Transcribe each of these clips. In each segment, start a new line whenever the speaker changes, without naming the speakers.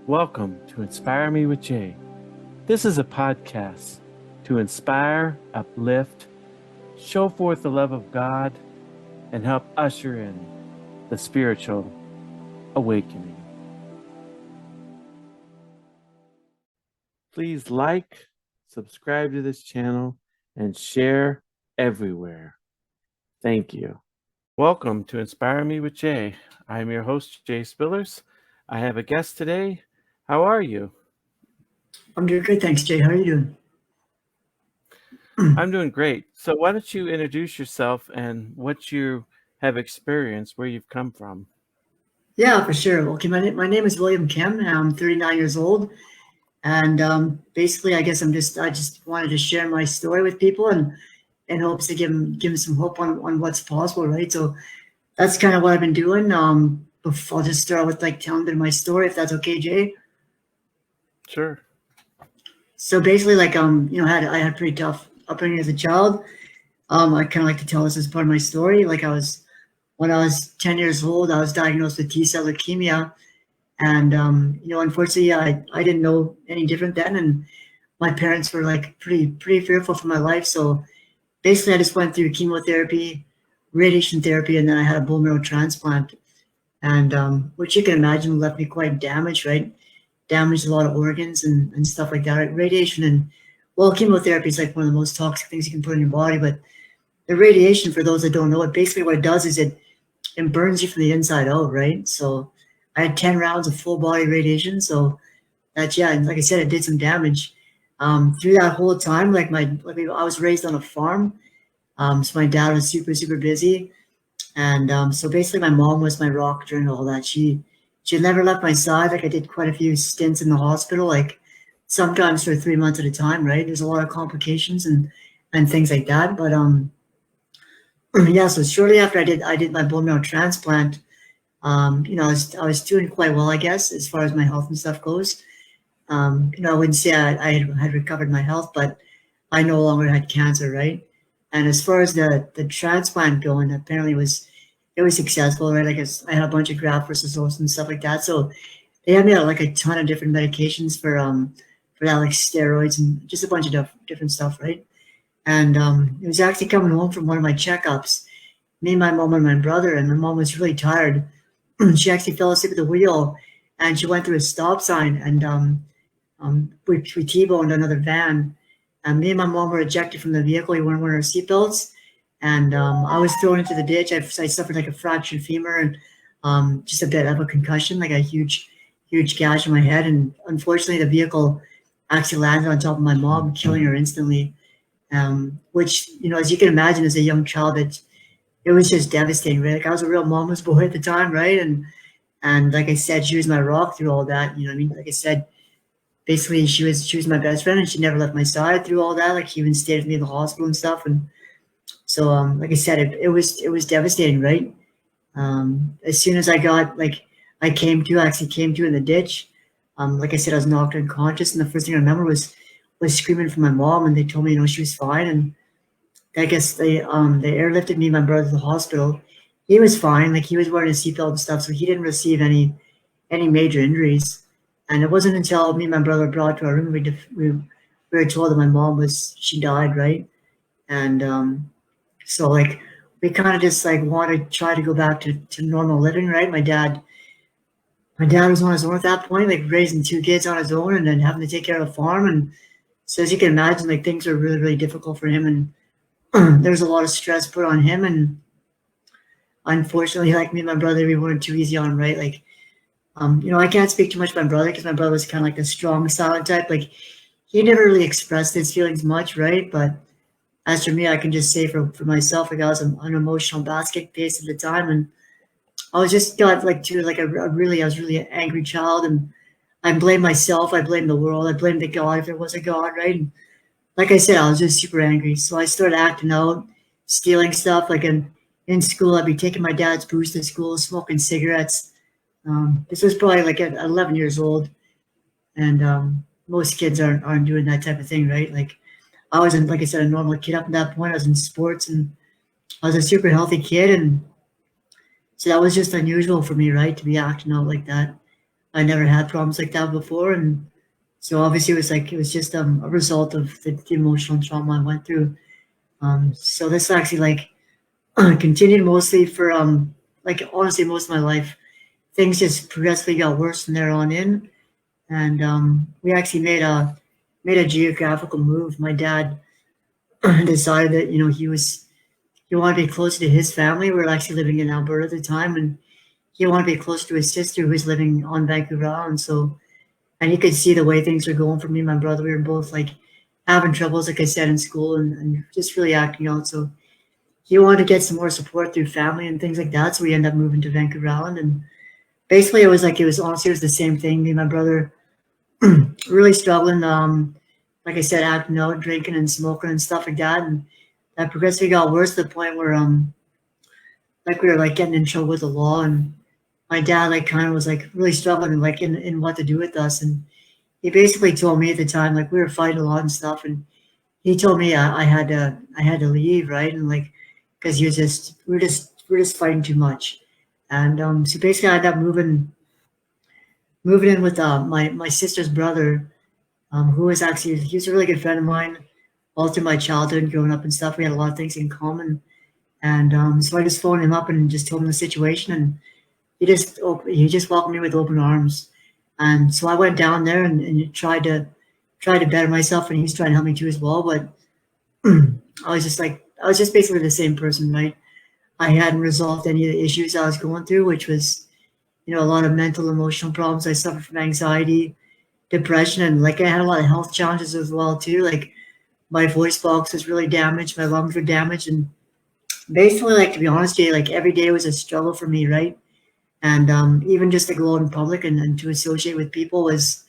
Welcome to Inspire Me with Jay. This is a podcast to inspire, uplift, show forth the love of God, and help usher in the spiritual awakening. Please like, subscribe to this channel, and share everywhere. Thank you. Welcome to Inspire Me with Jay. I'm your host, Jay Spillers. I have a guest today. How are you?
I'm doing good, thanks, Jay. How are you doing?
I'm doing great. So why don't you introduce yourself and what you have experienced, where you've come from?
Yeah, for sure. Okay, my name is William Kemm. I'm 39 years old, and basically, I guess I just wanted to share my story with people and in hopes to give them some hope on what's possible, right? So that's kind of what I've been doing. I'll just start with like telling a bit of my story, if that's okay, Jay.
Sure.
So basically, like I had a pretty tough upbringing as a child. I kind of like to tell this as part of my story. When I was 10 years old, I was diagnosed with T-cell leukemia. And, unfortunately, I didn't know any different then. And my parents were like pretty fearful for my life. So basically, I just went through chemotherapy, radiation therapy, and then I had a bone marrow transplant. And which you can imagine left me quite damaged, right? Damaged a lot of organs and stuff like that. Right? Radiation and, well, chemotherapy is like one of the most toxic things you can put in your body. But the radiation, for those that don't know it, basically what it does is it burns you from the inside out, right? So I had 10 rounds of full body radiation. So that's, yeah, and like I said, it did some damage. Through that whole time, I was raised on a farm. So my dad was super busy. And so basically my mom was my rock during all that. She never left my side. Like I did quite a few stints in the hospital, like sometimes for 3 months at a time, right? There's a lot of complications and things like that. But yeah, so shortly after I did my bone marrow transplant. I was doing quite well, I guess, as far as my health and stuff goes. I wouldn't say I had recovered my health, but I no longer had cancer, right? And as far as the transplant going, apparently it was successful, right? I had a bunch of graft versus host and stuff like that. So they had me on like a ton of different medications for that, like steroids and just a bunch of different stuff, right? And it was actually coming home from one of my checkups, me, my mom, and my brother, and my mom was really tired. She actually fell asleep at the wheel, and she went through a stop sign, and we T-boned another van. And me and my mom were ejected from the vehicle. We weren't wearing our seatbelts, and I was thrown into the ditch. I suffered like a fractured femur and just a bit of a concussion, like a huge gash in my head. And unfortunately, the vehicle actually landed on top of my mom, killing her instantly. Which, as you can imagine, as a young child, it was just devastating, right? Like I was a real mama's boy at the time, right? And like I said, she was my rock through all that. You know what I mean? Like I said, basically she was my best friend and she never left my side through all that. Like she even stayed with me in the hospital and stuff. And so like I said, it was devastating, right? As soon as I actually came to in the ditch. Like I said, I was knocked unconscious, and the first thing I remember was screaming for my mom, and they told me, she was fine. And I guess they airlifted me and my brother to the hospital. He was fine, like he was wearing a seatbelt and stuff, so he didn't receive any major injuries. And it wasn't until me and my brother were brought to our room we were told that my mom she died, right? And so like we kind of just like want to try to go back to normal living, right? My dad was on his own at that point, like raising two kids on his own and then having to take care of the farm. And so as you can imagine, like things were really difficult for him, and there was a lot of stress put on him. And unfortunately, like me and my brother, we weren't too easy on him, right? Like, I can't speak too much about my brother because my brother was kind of like the strong, silent type. Like, he never really expressed his feelings much, right? But as for me, I can just say for myself, like I was an emotional basket case at the time, and I was just got like to like I was really an angry child, and I blamed myself, I blamed the world, I blamed the God if there was a God, right? And like I said, I was just super angry. So I started acting out, stealing stuff. Like in school, I'd be taking my dad's booze to school, smoking cigarettes. This was probably like at 11 years old, and most kids aren't doing that type of thing, right? Like I wasn't, like I said, a normal kid up at that point. I was in sports, and I was a super healthy kid, and so that was just unusual for me, right, to be acting out like that. I never had problems like that before, and so obviously it was just a result of the emotional trauma I went through. So this actually like continued mostly for like honestly most of my life. Things just progressively got worse from there on in, and we actually made a geographical move. My dad decided that he wanted to be closer to his family. We were actually living in Alberta at the time, and he wanted to be closer to his sister who was living on Vancouver Island. So, and he could see the way things were going for me and my brother. We were both like having troubles, like I said, in school and just really acting out. So he wanted to get some more support through family and things like that. So we ended up moving to Vancouver Island. And basically it was honestly, it was the same thing. Me and my brother really struggling. Like I said, acting out, drinking and smoking and stuff like that. And that progressively got worse to the point where, like we were like getting in trouble with the law, and my dad like kind of was like really struggling like in what to do with us. And he basically told me at the time, like we were fighting a lot and stuff, and he told me I had to leave, right? And like because he was just we are just fighting too much. And so basically I ended up moving in with my sister's brother, who was actually he was a really good friend of mine all through my childhood growing up and stuff. We had a lot of things in common. And so I just phoned him up and just told him the situation, and he just welcomed me with open arms. And so I went down there and tried to better myself, and he's trying to help me too as well. But I was just basically the same person, right? I hadn't resolved any of the issues I was going through, which was a lot of mental emotional problems. I suffered from anxiety, depression, and like I had a lot of health challenges as well too. Like my voice box was really damaged, my lungs were damaged, and basically, like to be honest, Jay, like every day was a struggle for me, right? And even just to go out in public and to associate with people was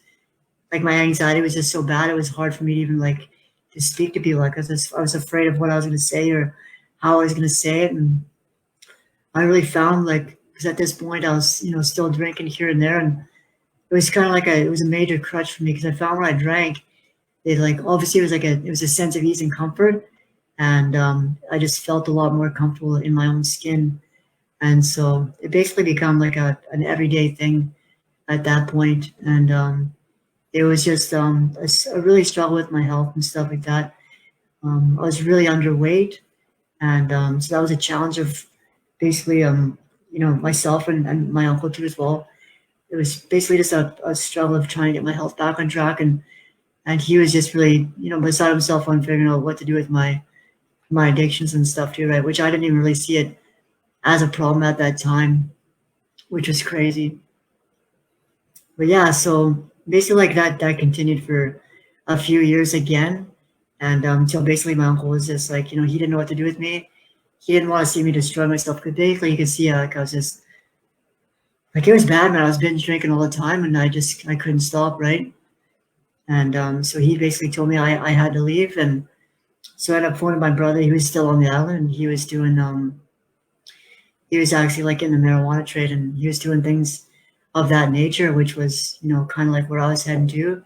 like my anxiety was just so bad. It was hard for me to even like to speak to people. Like I was afraid of what I was going to say or how I was going to say it. And I really found like because at this point I was still drinking here and there, and it was kind of like it was a major crutch for me because I found when I drank, it like obviously it was a sense of ease and comfort, and I just felt a lot more comfortable in my own skin. And so it basically become like an everyday thing at that point. And it was just I really struggled with my health and stuff like that. I was really underweight, and so that was a challenge of basically myself and my uncle too as well. It was basically just a struggle of trying to get my health back on track, and he was just really beside himself on figuring out what to do with my addictions and stuff too, right? Which I didn't even really see it as a problem at that time, which was crazy. But yeah, so basically like that continued for a few years again, and until basically my uncle was just like he didn't know what to do with me. He didn't want to see me destroy myself. Because basically you could see like I was just like it was bad, man. I was binge drinking all the time, and I couldn't stop, right? And so he basically told me I had to leave, and so I ended up phoning my brother. He was still on the island, and he was actually like in the marijuana trade, and he was doing things of that nature, which was kind of like where I was heading to.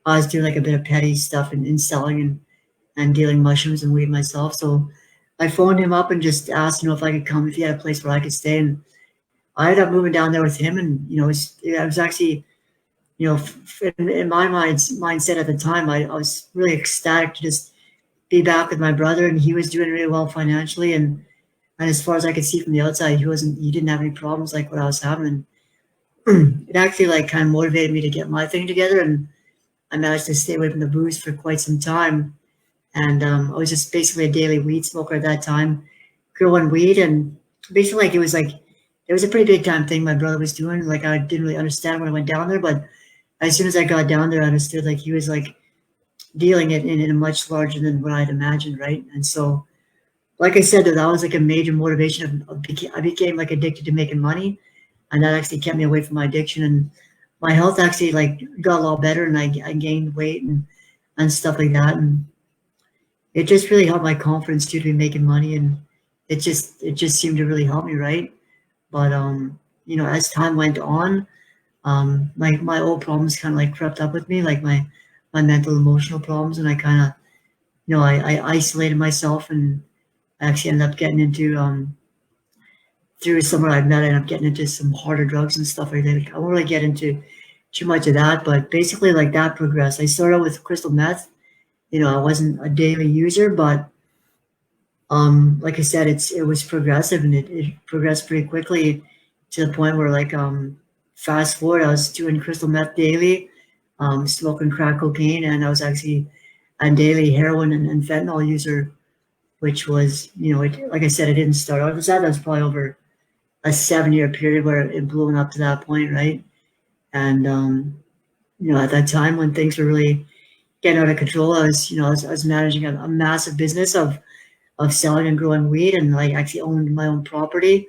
I was doing like a bit of petty stuff in selling and dealing mushrooms and weed myself. So I phoned him up and just asked if I could come, if he had a place where I could stay. And I ended up moving down there with him. And I was actually in my mindset at the time, I was really ecstatic to just be back with my brother, and he was doing really well financially. And as far as I could see from the outside, he didn't have any problems like what I was having. It actually like kind of motivated me to get my thing together, and I managed to stay away from the booze for quite some time. And I was just basically a daily weed smoker at that time, growing weed, and basically like it was a pretty big time thing my brother was doing. Like I didn't really understand when I went down there, but as soon as I got down there, I understood like he was like dealing it in a much larger than what I'd imagined, right? And so, like I said, that was like a major motivation I became like addicted to making money, and that actually kept me away from my addiction. And my health actually like got a lot better, and I gained weight and stuff like that. And it just really helped my confidence too to be making money, and it just seemed to really help me, right? But as time went on, like my old problems kind of like crept up with me, like my mental emotional problems, and I kind of I isolated myself, and I actually ended up getting into through someone I met, I ended up getting into some harder drugs and stuff like that. I won't really get into too much of that, but basically like that progressed. I started with crystal meth. I wasn't a daily user, but like I said, it was progressive and it progressed pretty quickly to the point where like fast forward, I was doing crystal meth daily, smoking crack cocaine, and I was actually a daily heroin and fentanyl user, which was, like I said, it didn't start out as that. That was probably over a 7 year period where it blew up to that point, right? And at that time when things were really getting out of control, I was managing a massive business of selling and growing weed, and like actually owned my own property,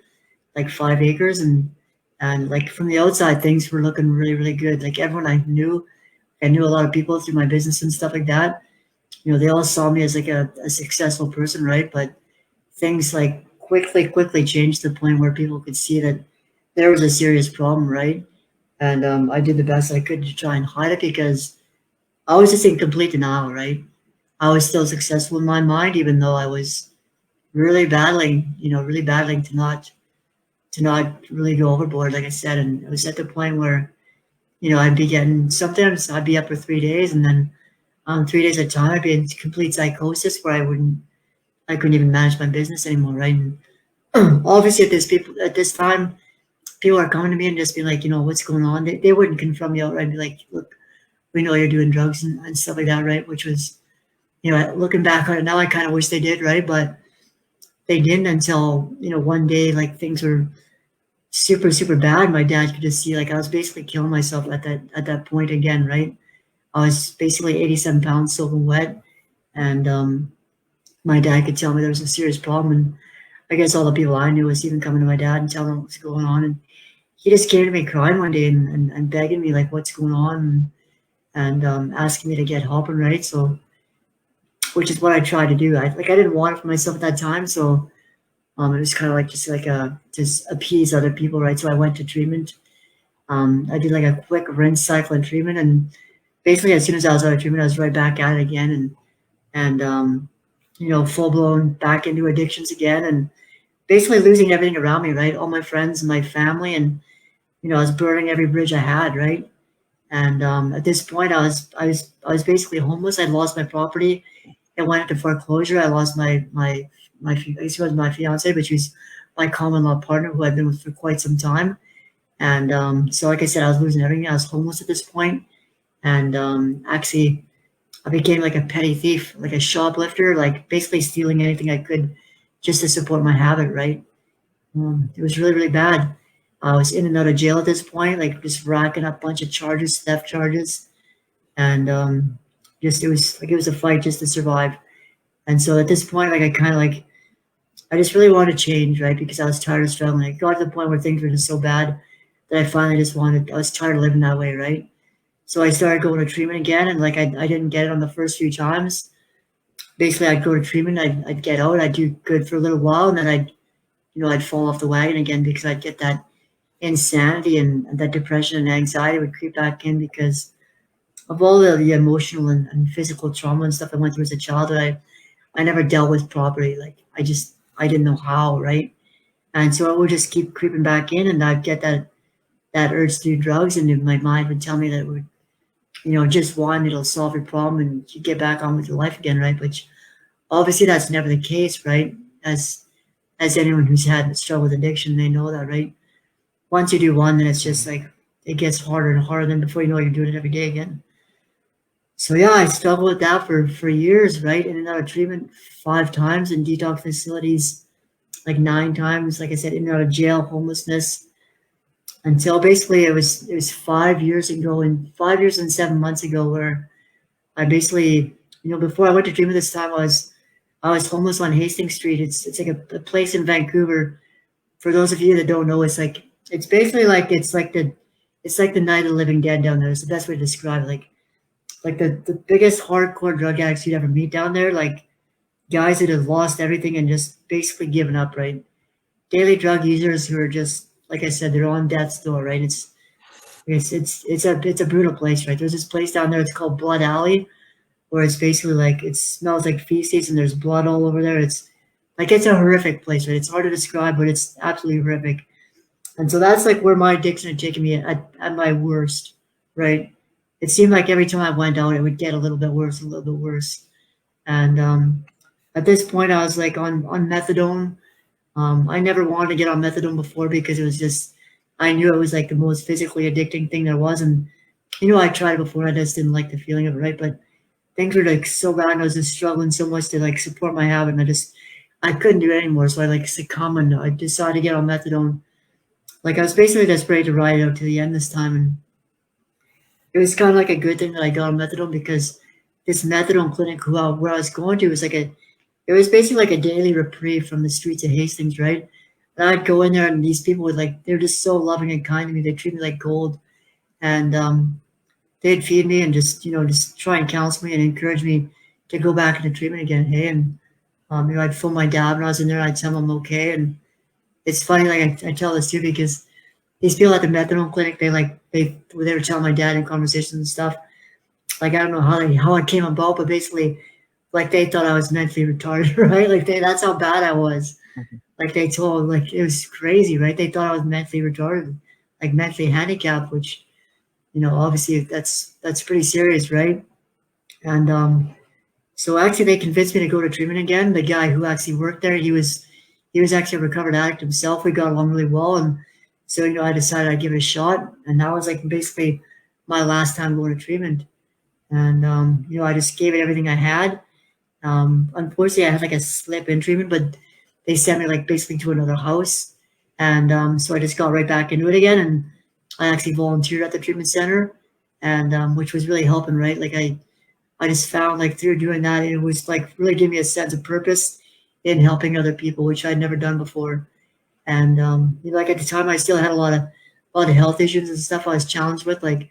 like 5 acres, and like from the outside things were looking really really good. Like everyone I knew a lot of people through my business and stuff like that. They all saw me as like a successful person, right? But things like quickly changed to the point where people could see that there was a serious problem, right? And I did the best I could to try and hide it because I was just in complete denial, right? I was still successful in my mind, even though I was really battling to not really go overboard, like I said. And it was at the point where, I'd be getting sometimes I'd be up for 3 days, and then 3 days at a time I'd be in complete psychosis where I couldn't even manage my business anymore, right? And obviously at this time, people are coming to me and just be like, what's going on? They wouldn't confront me outright and be like, look, we know you're doing drugs and stuff like that, right? Which was, looking back on it now, I kind of wish they did, right? But they didn't until, one day, like things were super, super bad. My dad could just see, like, I was basically killing myself at that point again, right? I was basically 87 pounds soaking wet. And my dad could tell me there was a serious problem. And I guess all the people I knew was even coming to my dad and telling him what's going on. And he just came to me crying one day and begging me, like, what's going on? And asking me to get help and right. So, which is what I tried to do. I didn't want it for myself at that time. So it was kind of like just appease other people, right? So I went to treatment. I did like a quick rinse cycle and treatment, and basically as soon as I was out of treatment, I was right back at it again, and full blown back into addictions again, and basically losing everything around me, right? All my friends and my family, and I was burning every bridge I had, right? And at this point, I was basically homeless. I'd lost my property. It went into foreclosure. I lost she was my fiance, but she was my common law partner who I'd been with for quite some time. And so, like I said, I was losing everything. I was homeless at this point, and actually, I became like a petty thief, like a shoplifter, like basically stealing anything I could just to support my habit. Right? It was really, really bad. I was in and out of jail at this point, like just racking up a bunch of charges, theft charges, and just it was a fight just to survive. And so at this point, like I just really wanted to change, right? Because I was tired of struggling. I got to the point where things were just so bad that I finally just I was tired of living that way, right? So I started going to treatment again, and like I didn't get it on the first few times. Basically, I'd go to treatment, I'd get out, I'd do good for a little while, and then I'd fall off the wagon again because I'd get that insanity and that depression and anxiety would creep back in because of all the emotional and physical trauma and stuff I went through as a child that I never dealt with properly. Like I didn't know how, right? And so it would just keep creeping back in, and I'd get that urge to do drugs, and then my mind would tell me that it would, just one, it'll solve your problem and you get back on with your life again, right? Which obviously that's never the case, right? As anyone who's had struggle with addiction, they know that, right? Once you do one, then it's just like it gets harder and harder. Then before you know it, you're doing it every day again. So yeah, I struggled with that for years, right? In and out of treatment 5 times, in detox facilities like 9 times. Like I said, in and out of jail, homelessness, until basically it was 5 years ago, and 5 years and 7 months ago, where I basically, before I went to treatment this time, I was homeless on Hastings Street. It's like a place in Vancouver. For those of you that don't know, it's basically like it's like the night of the living dead down there. It's the best way to describe it. Like the biggest hardcore drug addicts you'd ever meet down there, like guys that have lost everything and just basically given up, right? Daily drug users who are just, like I said, they're on death's door, right? It's a brutal place, right? There's this place down there. It's called Blood Alley, where it's basically like it smells like feces and there's blood all over there. It's a horrific place, right? It's hard to describe, but it's absolutely horrific. And so that's like where my addiction had taken me at my worst. right? It seemed like every time I went out, it would get a little bit worse, a little bit worse. And at this point, I was like on methadone. I never wanted to get on methadone before because it was just, I knew it was like the most physically addicting thing there was. And, I tried it before. I just didn't like the feeling of it, right? But things were like so bad. And I was just struggling so much to like support my habit. And I couldn't do it anymore. So I like succumbed and I decided to get on methadone. Like I was basically just ready to ride it out to the end this time. And it was kind of like a good thing that I got on methadone because this methadone clinic where I was going to was it was basically like a daily reprieve from the streets of Hastings, right? And I'd go in there and these people would like, they're just so loving and kind to me. They treat me like gold. And they'd feed me and just, just try and counsel me and encourage me to go back into treatment again. Hey, and, I'd phone my dad when I was in there. I'd tell him I'm okay. And it's funny, like I tell this too, because these people at the methadone clinic, they were telling my dad in conversations and stuff. Like I don't know how I came about, but basically, like they thought I was mentally retarded, right? Like that's how bad I was.
Mhm.
Like they told, like it was crazy, right? They thought I was mentally retarded, like mentally handicapped, which obviously that's pretty serious, right? And so actually, they convinced me to go to treatment again. The guy who actually worked there, he was actually a recovered addict himself. We got along really well, and so I decided I'd give it a shot, and that was like basically my last time going to treatment. And I just gave it everything I had. Unfortunately, I had like a slip in treatment, but they sent me like basically to another house, and so I just got right back into it again, and I actually volunteered at the treatment center, and which was really helping, right? Like I just found like through doing that, it was like really giving me a sense of purpose in helping other people, which I'd never done before. And like at the time, I still had a lot of health issues and stuff I was challenged with, like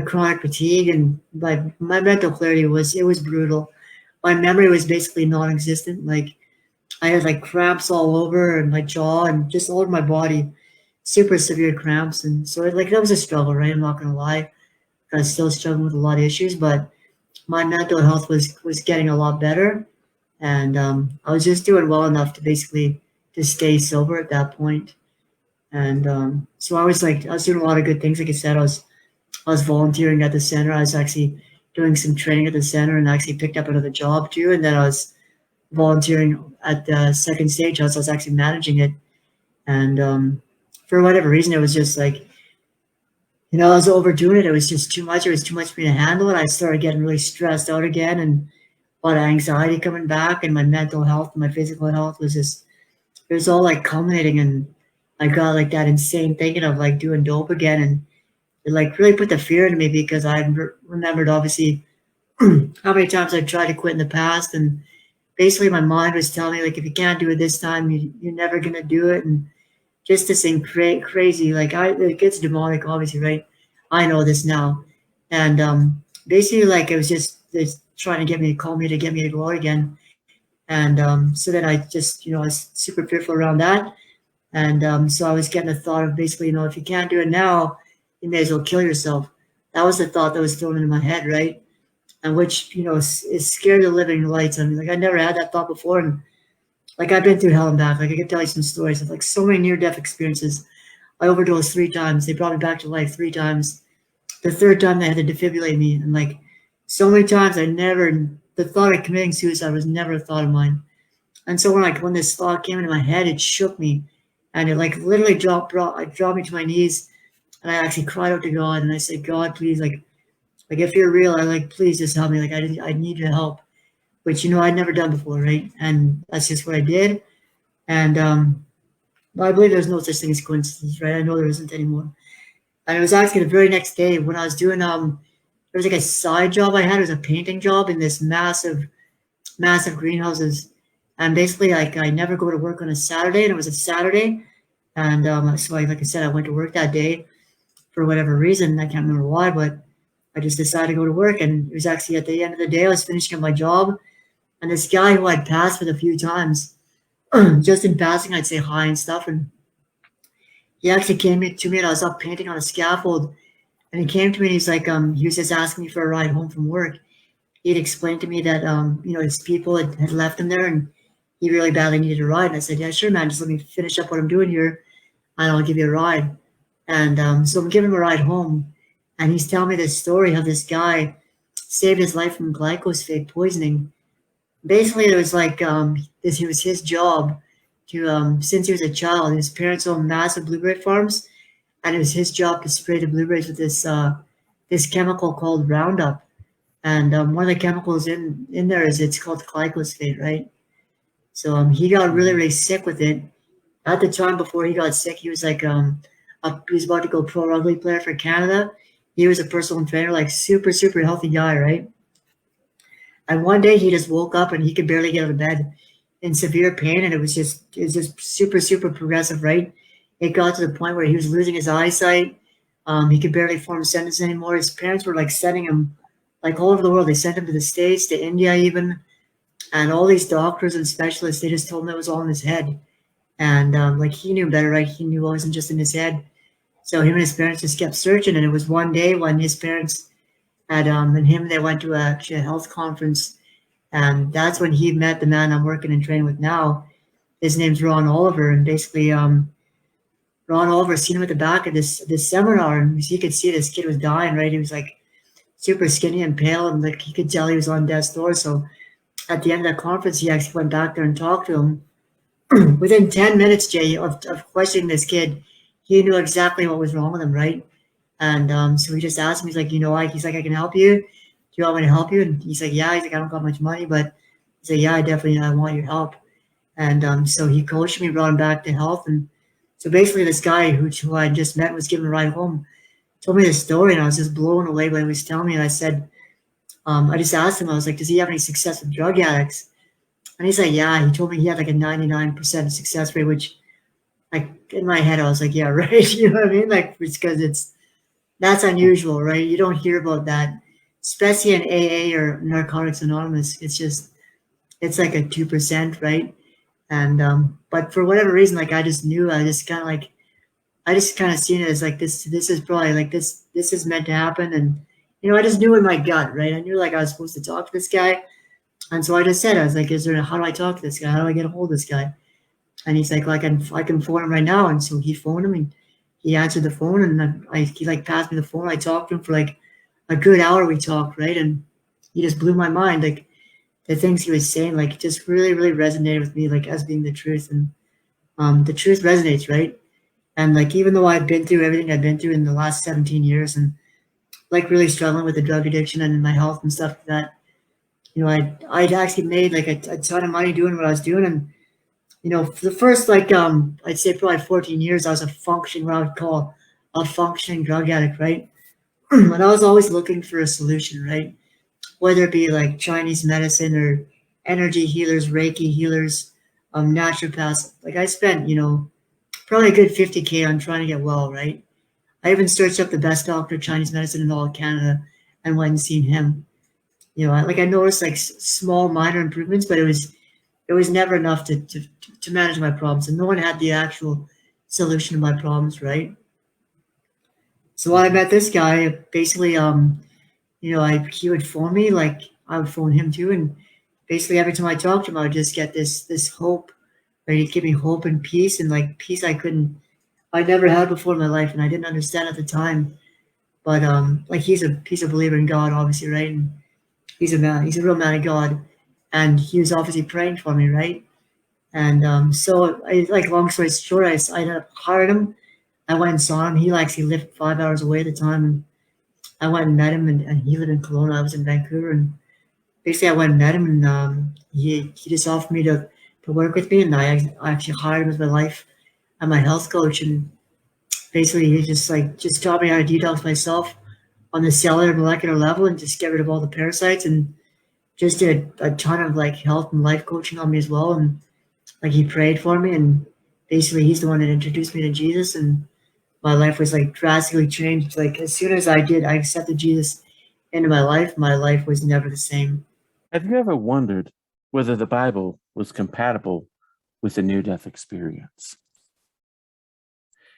chronic fatigue, and like my mental clarity was brutal. My memory was basically non-existent. Like I had like cramps all over and my jaw and just all over my body, super severe cramps, and so like that was a struggle, right? I'm not gonna lie, I was still struggling with a lot of issues, but my mental health was getting a lot better, and I was just doing well enough to basically to stay sober at that point. And so I was doing a lot of good things. Like I said, I was volunteering at the center. I was actually doing some training at the center, and actually picked up another job too. And then I was volunteering at the second stage house. I was actually managing it, and for whatever reason, it was just like I was overdoing it. It was just too much. It was too much for me to handle, and I started getting really stressed out again, and a lot of anxiety coming back, and my mental health and my physical health was just it was all like culminating, and I got like that insane thinking of like doing dope again, and it like really put the fear into me because I remembered obviously how many times I tried to quit in the past, and basically my mind was telling me like if you can't do it this time, you're never gonna do it, and just this thing crazy like it gets demonic obviously, right? I know this now, and basically like it was just trying to get me to call me to get me to go out again. And so then I just, I was super fearful around that. And so I was getting the thought of basically, if you can't do it now, you may as well kill yourself. That was the thought that was thrown into my head, right? And which, is scared the living lights. I mean, like I never had that thought before. And like I've been through hell and back. Like I could tell you some stories of like so many near death experiences. I overdosed 3 times. They brought me back to life 3 times. The third time they had to defibrillate me. And like so many times the thought of committing suicide was never a thought of mine. And so when this thought came into my head, it shook me, and it like literally dropped me to my knees, and I actually cried out to God, and I said, God, please, like if you're real, please just help me. Like I need your help, which I'd never done before, right? And that's just what I did. And I believe there's no such thing as coincidence, right? I know there isn't anymore. And it was actually the very next day when I was doing there was like a side job I had. It was a painting job in this massive greenhouses. And basically, like I never go to work on a Saturday, and it was a Saturday, and so like I said, I went to work that day for whatever reason. I can't remember why, but I just decided to go to work, and it was actually at the end of the day I was finishing up my job, and this guy who I'd passed with a few times, just in passing, I'd say hi and stuff, and he actually came to me, and I was up painting on a scaffold, and he came to me, and he's like, he was just asking me for a ride home from work. He'd explained to me that his people had left him there, and he really badly needed a ride. And I said, yeah, sure, man, just let me finish up what I'm doing here, and I'll give you a ride. And so I'm giving him a ride home, And he's telling me this story how this guy saved his life from glyphosate poisoning. Basically, it was like this. It was his job to since he was a child. His parents owned massive blueberry farms, and it was his job to spray the blueberries with this chemical called Roundup. And one of the chemicals in there is it's called glyphosate, right? So he got really
Mhm.
really sick with it. At the time before he got sick, he was like he was about to go pro rugby player for Canada. He was a personal trainer, like super super healthy guy, right? And one day he just woke up and he could barely get out of bed in severe pain, and it was just super super progressive, right? It got to the point where he was losing his eyesight. He could barely form sentences anymore. His parents were like sending him like all over the world. They sent him to the States, to India even, and all these doctors and specialists. They just told him it was all in his head, and like he knew better, right? He knew it wasn't just in his head. So him and his parents just kept searching, and it was one day when his parents had and him they went to actually a health conference, and that's when he met the man I'm working and training with now. His name's Ron Oliver, and basically, Ron Oliver seen him at the back of this seminar, and he could see this kid was dying. Right, he was like super skinny and pale, and like he could tell he was on death's door. So at the end of that conference, he actually went back there and talked to him. Within 10 minutes, Jay, of questioning this kid, he knew exactly what was wrong with him. Right, and so he just asked him. He's like, he's like, I can help you. Do you want me to help you? And he's like, yeah. He's like, I don't got much money, but he's like, yeah, I want your help. And so he coached me, brought him back to health. And so basically, this guy who I just met was giving a ride home, told me this story, and I was just blown away by what he was telling me. And I said, I just asked him, I was like, does he have any success with drug addicts? And he's like, yeah. He told me he had like a 99% success rate, which, like, in my head, I was like, yeah, right. You know what I mean? Like, it's because that's unusual, right? You don't hear about that, especially in AA or Narcotics Anonymous. It's like a 2%, right? And but for whatever reason, like I just knew, I just kind of seen it as like this is probably like this is meant to happen. And I just knew in my gut, right? I knew like I was supposed to talk to this guy. And so I just said, I was like, how do I talk to this guy? How do I get a hold of this guy? And he's like, well, I can phone him right now. And so he phoned him, and he answered the phone, and then he like passed me the phone. I talked to him for like a good hour. We talked, right? And he just blew my mind. Like the things he was saying, like just really, really resonated with me, like as being the truth. And the truth resonates, right? And like even though I've been through everything I've been through in the last 17 years, and like really struggling with the drug addiction and my health and stuff like that, I'd actually made like a ton of money doing what I was doing. And for the first like I'd say probably 14 years, I was a functioning, what I would call a functioning drug addict, right? And I was always looking for a solution, right? Whether it be like Chinese medicine or energy healers, Reiki healers, naturopaths. Like I spent, probably a good 50K on trying to get well, right? I even searched up the best doctor of Chinese medicine in all of Canada and went and seen him. I noticed like small minor improvements, but it was never enough to manage my problems, and no one had the actual solution to my problems, right? So when I
Mhm.
met this guy, basically, he would phone me, like I would phone him too, and basically every time I talked to him, I would just get this hope, right? He'd give me hope and peace, and like peace I never had before in my life, and I didn't understand at the time. But like he's a believer in God, obviously, right? And he's a real man of God, and he was obviously praying for me, right? And so, like, long story short, I ended up hiring him. I went and saw him. He actually lived 5 hours away at the time, and I went and met him. And he lived in Kelowna. I was in Vancouver, and basically, I went and met him, and he just offered me to work with me, and I actually hired him as my life and my health coach. And basically, he just taught me how to detox myself on the cellular molecular level and just get rid of all the parasites, and just did a ton of like health and life coaching on me as well. And like he prayed for me, and basically he's the one that introduced me to Jesus, and my life was like drastically changed. Like as soon as I accepted Jesus into my life was never the same.
Have you ever wondered whether the Bible was compatible with a near death experience?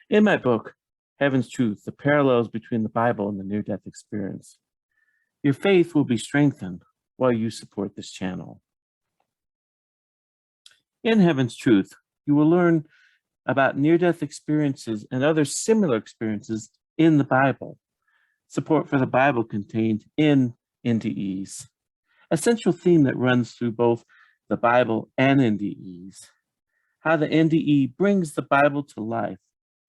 In my book, Heaven's Truth: The Parallels Between the Bible and the Near Death Experience, your faith will be strengthened while you support this channel. In Heaven's Truth, you will learn about near death experiences and other similar experiences in the Bible. support for the Bible contained in NDEs. A central theme that runs through both the Bible and NDEs, how the NDE brings the Bible to life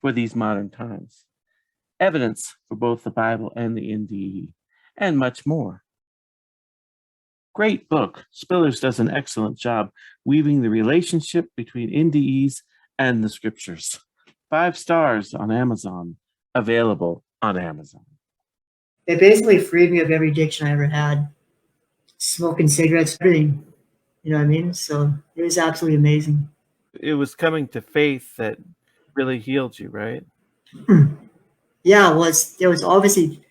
for these modern times, evidence for both the Bible and the NDE, and much more. Great book. Spillers does an excellent job weaving the relationship between NDEs and the scriptures. 5 stars on Amazon, available on Amazon.
It basically freed me of every addiction I ever had. Smoking cigarettes, everything. You know what I mean? So it was absolutely amazing.
It was coming to faith that really healed you, right?
Yeah, it was obviously,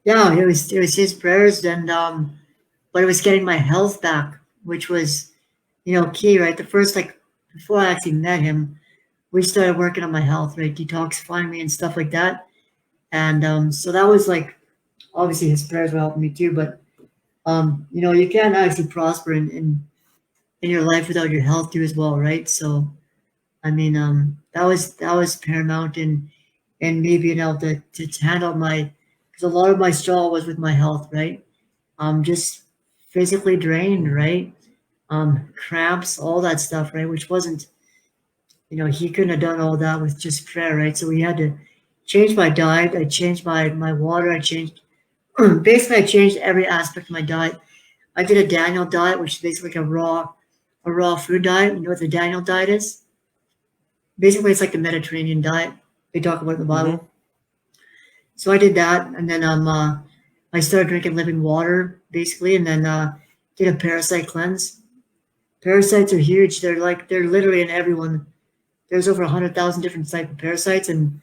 yeah, it was his prayers, and but it was getting my health back, which was, key, right? The first, like, before I actually met him, we started working on my health, right? Detoxifying me and stuff like that. And so that was like, obviously his prayers were helping me too, but you can't actually prosper in your life without your health too as well, right? So I mean, that was paramount in me being able to handle my, because a lot of my struggle was with my health, right? Just physically drained, right? Cramps, all that stuff, right? Which wasn't, he couldn't have done all that with just prayer, right? So we had to change my diet. I changed my water. I changed basically I changed every aspect of my diet. I did a Daniel diet, which is basically like a raw food diet. You know what the Daniel diet is? Basically, it's like the Mediterranean diet. They talk about it in the
Mm-hmm.
Bible. So I did that, and then I started drinking living water, basically, and then did a parasite cleanse. Parasites are huge. They're literally in everyone. There's over 100,000 different type of parasites, and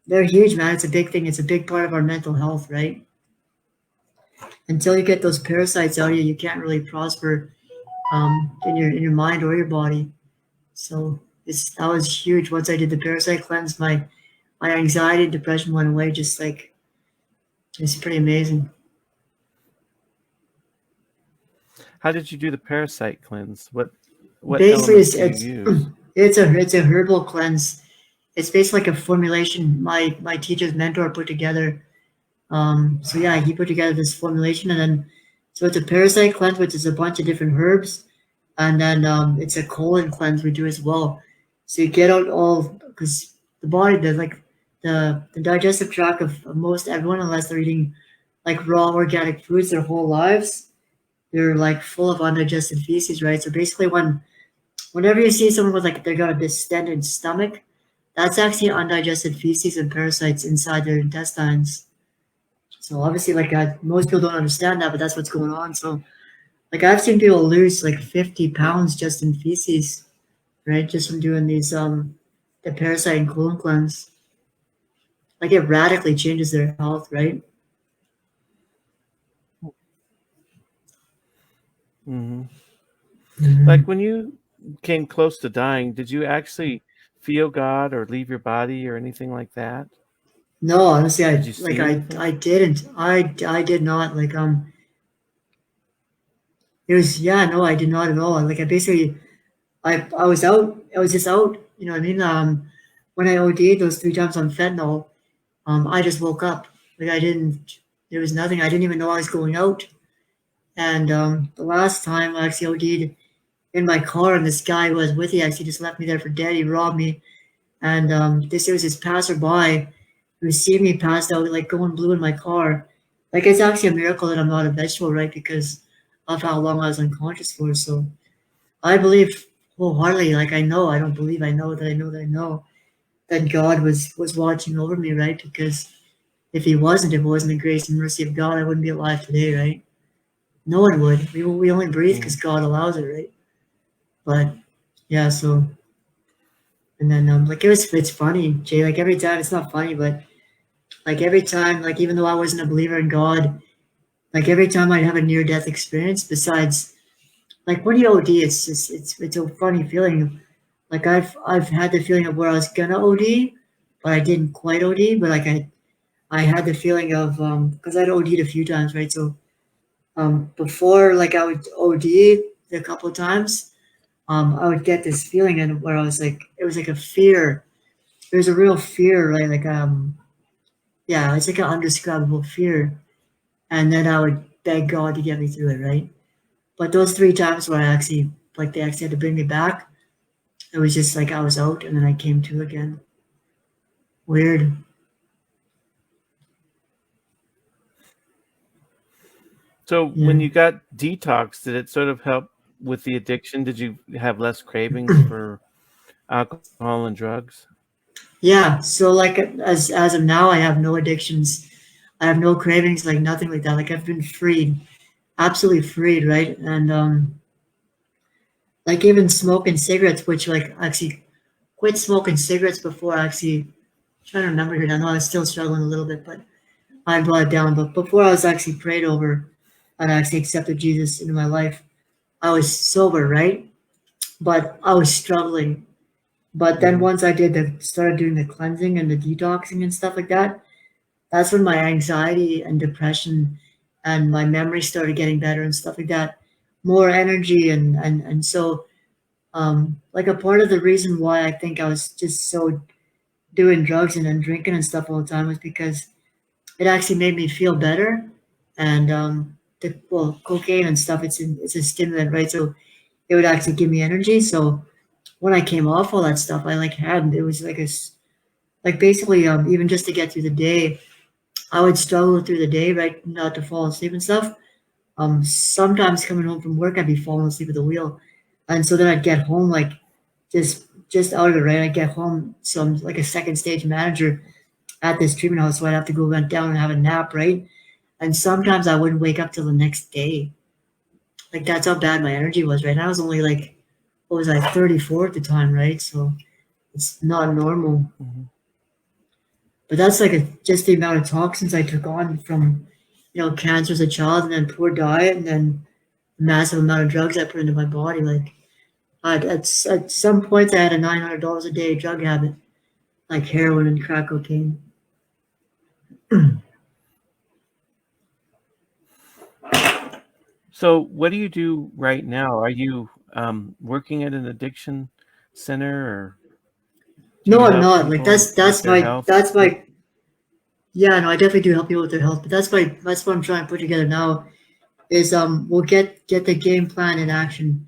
they're huge, man. It's a big thing. It's a big part of our mental health, right? Until you get those parasites out of you, you can't really prosper in your mind or your body. So that was huge. Once I did the parasite cleanse, my anxiety and depression went away. Just like, it's pretty amazing.
How did you do the parasite cleanse? What
Basically,
elements
it's
do you
it's
use?
it's a herbal cleanse. It's basically like a formulation my teacher's mentor put together. So yeah, he put together this formulation, and then so it's a parasite cleanse, which is a bunch of different herbs, and then it's a colon cleanse we do as well. So you get out all, because the body, the digestive tract of most everyone, unless they're eating like raw organic foods their whole lives, they're like full of undigested feces, right? So basically, whenever you see someone with like they got a distended stomach, that's actually undigested feces and parasites inside their intestines. So obviously, like most people don't understand that, but that's what's going on. So like I've seen people lose like 50 pounds just in feces, right? Just from doing these the parasite and colon cleanse. Like it radically changes their health, right?
Mm-hmm. Like
Mhm.
when you came close to dying, did you actually feel God or leave your body or anything like that?
No, honestly,
Did
I
you
like
see anything?
I didn't. I did not like it was, yeah, no, I did not at all. Like I basically I was out. I was just out. You know what I mean? When I OD'd those 3 times on fentanyl, I just woke up. Like I didn't. There was nothing. I didn't even know I was going out. And the last time I actually OD'd in my car, and this guy who was with me actually just left me there for dead. He robbed me, and this was his passerby who see me passed out, like going blue in my car. Like it's actually a miracle that I'm not a vegetable, right? Because of how long I was unconscious for. So I believe wholeheartedly. Like I know, I don't believe. I know that I know that I know that God was watching over me, right? Because if it wasn't the grace and mercy of God, I wouldn't be alive today, right? No one would. We only breathe
Mm-hmm.
because God allows it, right? But yeah, so and then like it's funny, Jay. Like every time, it's not funny, but like every time, like even though I wasn't a believer in God, like every time I'd have a near death experience, besides like when you OD, it's a funny feeling. Like I've had the feeling of where I was gonna OD, but I didn't quite OD. But like I had the feeling of because I'd OD'd a few times, right? So before like I would OD a couple of times, I would get this feeling and where I was like it was like a fear. There's a real fear, right? Like yeah, it's like an undescribable fear. And then I would beg God to get me through it, right? But those 3 times where I actually, like, they actually had to bring me back, it was just like I was out and then I came to again. Weird.
So
Yeah.
when you got detox, did it sort of help with the addiction? Did you have less cravings for alcohol and drugs?
Yeah. So like as of now, I have no addictions. I have no cravings, like nothing like that. Like I've been freed, absolutely freed, right? And like even smoking cigarettes, which like actually quit smoking cigarettes before I actually trying to remember here. I know I was still struggling a little bit, but I brought it down. But before I was actually prayed over and actually accepted Jesus into my life, I was sober, right? But I was struggling. But then
Hmm.
once I did started doing the cleansing and the detoxing and stuff like that, that's when my anxiety and depression and my memory started getting better and stuff like that. More energy and so like a part of the reason why I think I was just so doing drugs and drinking and stuff all the time was because it actually made me feel better. And well, cocaine and stuff, it's a stimulant, right? So it would actually give me energy. So when I came off all that stuff, I like had it was like like basically even just to get through the day, I would struggle through the day, right, not to fall asleep and stuff. Sometimes coming home from work, I'd be falling asleep at the wheel, and so then I'd get home like just out of it, right? I'd get home, so I'm like a second stage manager at this treatment house, so I'd have to go run down and have a nap, right? And sometimes I wouldn't wake up till the next day. Like that's how bad my energy was, right? And I was only like, what was I, 34 at the time, right? So it's not normal.
Hmm.
But that's like just the amount of toxins I took on from, cancer as a child, and then poor diet, and then massive amount of drugs I put into my body. Like at some points, I had a $900 a day drug habit, like heroin and crack cocaine.
So what do you do right now? Are you working at an addiction center, or do
No,
you
I'm
help
not. Like
people with their health?
that's my yeah. No, I definitely do help people with their health, but that's what I'm trying to put together now. Is we'll get the game plan in action.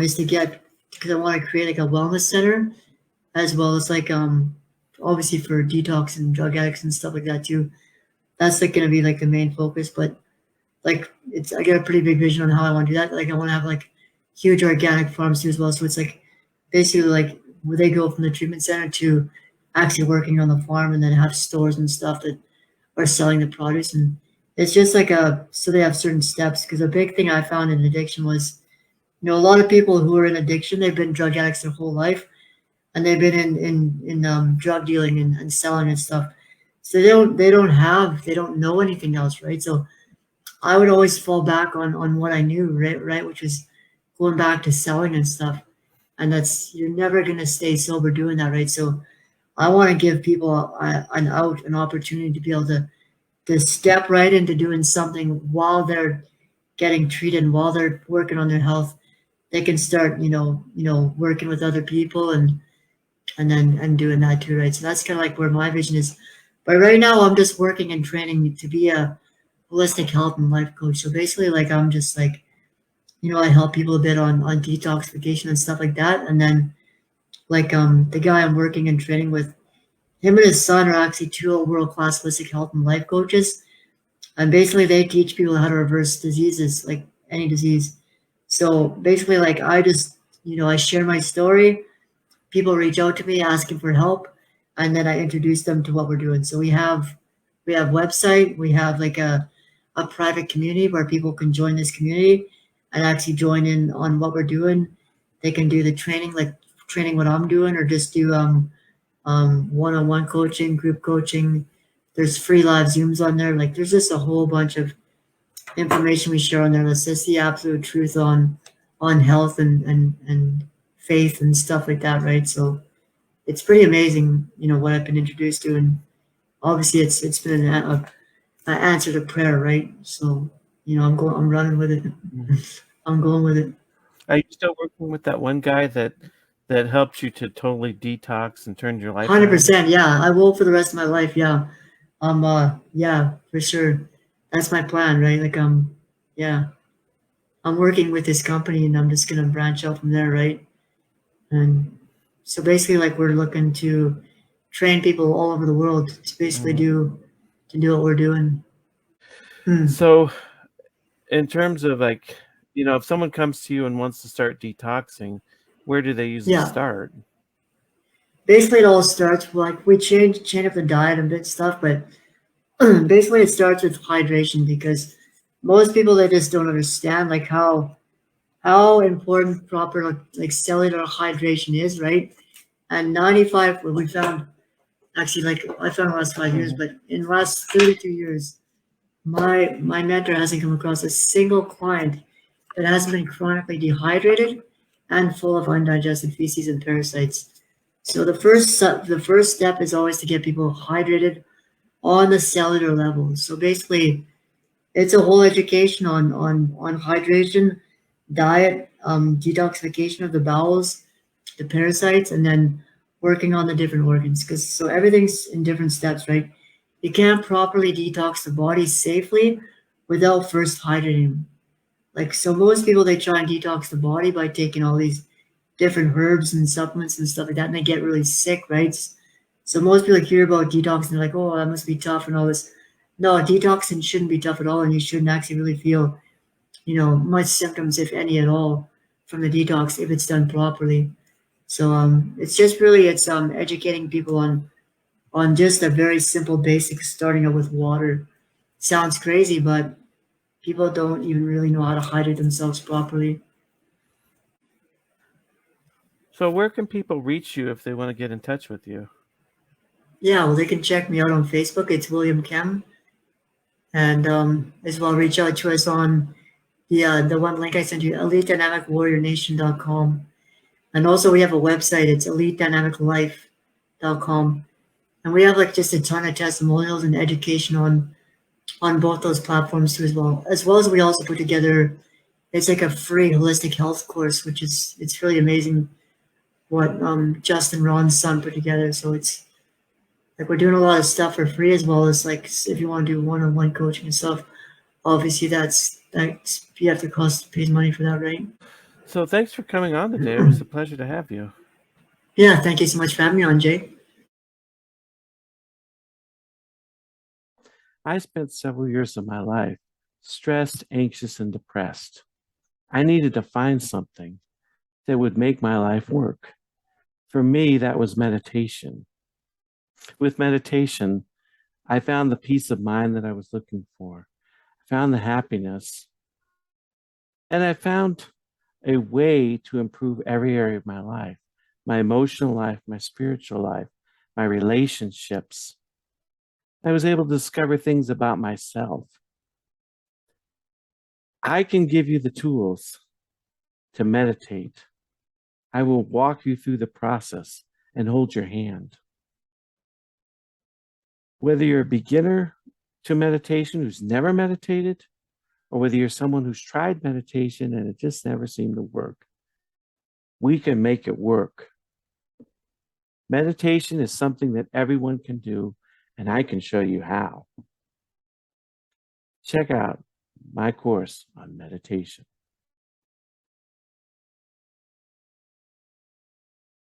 Is to get because I want to create like a wellness center as well as like obviously for detox and drug addicts and stuff like that too. That's like gonna be like the main focus. But like it's I got a pretty big vision on how I want to do that. Like I want to have like huge organic farms too as well. So it's like basically like where they go from the treatment center to actually working on the farm and then have stores and stuff that are selling the produce. And it's just like a so they have certain steps because a big thing I found in addiction was a lot of people who are in addiction, they've been drug addicts their whole life and they've been in drug dealing and selling and stuff. So they don't know anything else, right? So I would always fall back on what I knew, right, which was going back to selling and stuff. And that's you're never gonna stay sober doing that, right? So I want to give people an opportunity to be able to step right into doing something while they're getting treated and while they're working on their health. They can start, working with other people and then and doing that too, right? So that's kind of like where my vision is. But right now, I'm just working and training to be a holistic health and life coach. So basically, like I'm just like I help people a bit on detoxification and stuff like that. And then like the guy I'm working and training with, him and his son are actually two world class holistic health and life coaches. And basically, they teach people how to reverse diseases, like any disease. So basically, like I just I share my story, people reach out to me asking for help, and then I introduce them to what we're doing. So we have website, we have like a private community where people can join this community and actually join in on what we're doing. They can do the training, like training what I'm doing, or just do one-on-one coaching, group coaching. There's free live Zooms on there. Like there's just a whole bunch of information we share on there that's just the absolute truth on health and faith and stuff like that, right? So it's pretty amazing, what I've been introduced to, and obviously it's been an answer to prayer, right? So I'm running with it.
Mhm.
I'm going with it.
Are you still working with that one guy that helped you to totally detox and turned your life
Hundred
around?
percent, yeah. I will for the rest of my life, yeah. Yeah, for sure. That's my plan, right? Like, yeah, I'm working with this company and I'm just gonna branch out from there, right? And so basically, like, we're looking to train people all over the world to basically
Mhm.
do what we're doing. Hmm.
So, in terms of like, if someone comes to you and wants to start detoxing, where do they usually
Yeah,
start?
basically it all starts like we change up the diet and bit stuff, but basically it starts with hydration because most people they just don't understand like how important proper like cellular hydration is, right? And 95, what we found actually, like I found the last 5 years,
Mhm.
but in the last 32 years, my mentor hasn't come across a single client that hasn't been chronically dehydrated and full of undigested feces and parasites. So the first step is always to get people hydrated on the cellular level. So basically, it's a whole education on hydration, diet, detoxification of the bowels, the parasites, and then working on the different organs. Because so everything's in different steps, right? You can't properly detox the body safely without first hydrating. Like so, most people they try and detox the body by taking all these different herbs and supplements and stuff like that, and they get really sick, right? So most people hear about detox and they're like, "Oh, that must be tough" and all this. No, detoxing shouldn't be tough at all, and you shouldn't actually really feel, much symptoms, if any at all, from the detox if it's done properly. So it's just really it's educating people on just a very simple basic, starting out with water. Sounds crazy, but people don't even really know how to hydrate themselves properly.
So, where can people reach you if they want to get in touch with you?
Yeah, well, they can check me out on Facebook. It's William Kemm, and as well reach out to us on the one link I sent you, elitedynamicwarriornation.com. And also we have a website. It's elitedynamiclife.com. And we have like just a ton of testimonials and education on both those platforms too as well. As well as we also put together it's like a free holistic health course, which is it's really amazing what Justin Ron's son put together. So it's like we're doing a lot of stuff for free as well as like if you want to do one-on-one coaching and stuff. Obviously, that's you have to cost pays money for that, right?
So, thanks for coming on today. It was a pleasure to have you.
Yeah, thank you so much for having me on, Jay.
I spent several years of my life stressed, anxious, and depressed. I needed to find something that would make my life work. For me, that was meditation. With meditation, I found the peace of mind that I was looking for. I found the happiness, and I found a way to improve every area of my life, my emotional life, my spiritual life, my relationships. I was able to discover things about myself. I can give you the tools to meditate. I will walk you through the process and hold your hand. Whether you're a beginner to meditation who's never meditated, or whether you're someone who's tried meditation and it just never seemed to work, we can make it work. Meditation is something that everyone can do, and I can show you how. Check out my course on meditation.